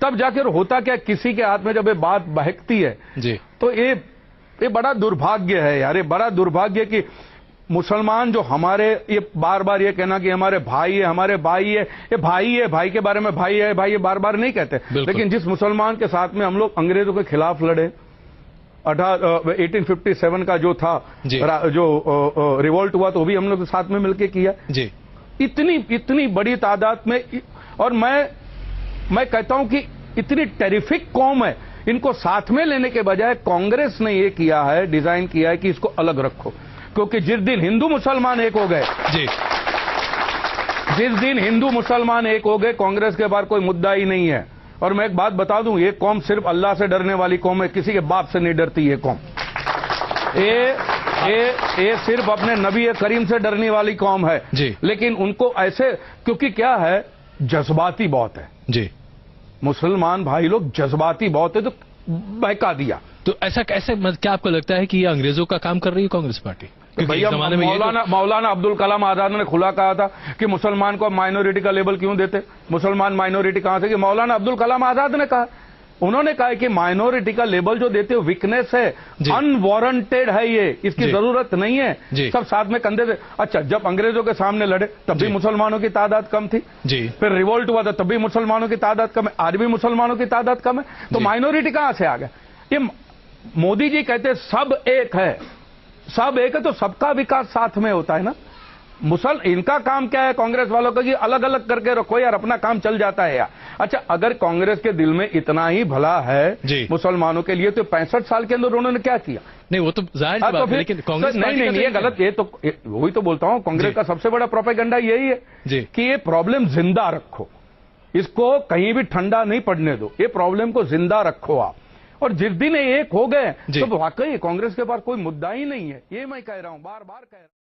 तब जाकर होता क्या, किसी के हाथ में जब ये बात बहकती है जी, तो ये बड़ा दुर्भाग्य है यार, ये बड़ा दुर्भाग्य कि मुसलमान जो हमारे, ये बार बार ये कहना कि हमारे भाई है, हमारे भाई है, ये भाई है, भाई के बारे में भाई है, भाई, ये बार बार नहीं कहते, लेकिन जिस मुसलमान के साथ में हम लोग अंग्रेजों के खिलाफ लड़े, 1857 का जो था जो रिवोल्ट हुआ, तो भी हम लोग साथ में मिलकर किया जी। इतनी बड़ी तादाद में। और मैं कहता हूं कि इतनी टेरिफिक कौम है, इनको साथ में लेने के बजाय कांग्रेस ने ये किया है, डिजाइन किया है कि इसको अलग रखो, क्योंकि जिस दिन हिंदू मुसलमान एक हो गए जी, जिस दिन हिंदू मुसलमान एक हो गए, कांग्रेस के बाहर कोई मुद्दा ही नहीं है। और मैं एक बात बता दूं, ये कौम सिर्फ अल्लाह से डरने वाली कौम है, किसी के बाप से नहीं डरती ये कौम। ये सिर्फ अपने नबी करीम से डरने वाली कौम है जी। लेकिन उनको ऐसे, क्योंकि क्या है, जज्बाती बहुत है जी, मुसलमान भाई लोग, जज्बाती बहुत है, तो बहका दिया। तो ऐसा कैसे, क्या आपको लगता है कि ये अंग्रेजों का काम कर रही है कांग्रेस पार्टी? भैया मौलाना अब्दुल कलाम आजाद ने खुला कहा था कि मुसलमान को माइनॉरिटी का लेबल क्यों देते, मुसलमान माइनॉरिटी कहां से, कि मौलाना अब्दुल कलाम आजाद ने कहा, उन्होंने कहा कि माइनॉरिटी का लेबल जो देते हो वीकनेस है, अनवारंटेड है, ये इसकी जरूरत नहीं है, सब साथ में कंधे से। अच्छा, जब अंग्रेजों के सामने लड़े तब भी मुसलमानों की तादाद कम थी जी, फिर रिवोल्ट हुआ था तब भी मुसलमानों की तादाद कम है, आज भी मुसलमानों की तादाद कम है, तो माइनॉरिटी कहां से आ गए? ये मोदी जी कहते सब एक है, सब एक है, तो सबका विकास साथ में होता है ना। इनका काम क्या है कांग्रेस वालों का, कि अलग अलग करके रखो यार, अपना काम चल जाता है यार। अच्छा, अगर कांग्रेस के दिल में इतना ही भला है मुसलमानों के लिए, तो 65 साल के अंदर उन्होंने क्या किया? नहीं, वो तो जाहिर सी बात है, लेकिन कांग्रेस नहीं, ये गलत, ये तो वही तो बोलता हूं, कांग्रेस का सबसे बड़ा प्रोपेगेंडा यही है कि ये प्रॉब्लम जिंदा रखो, इसको कहीं भी ठंडा नहीं पड़ने दो, ये प्रॉब्लम को जिंदा रखो आप। और जिस दिन एक हो गए तो वाकई कांग्रेस के पास कोई मुद्दा ही नहीं है, ये मैं कह रहा हूं, बार बार कह रहा हूं।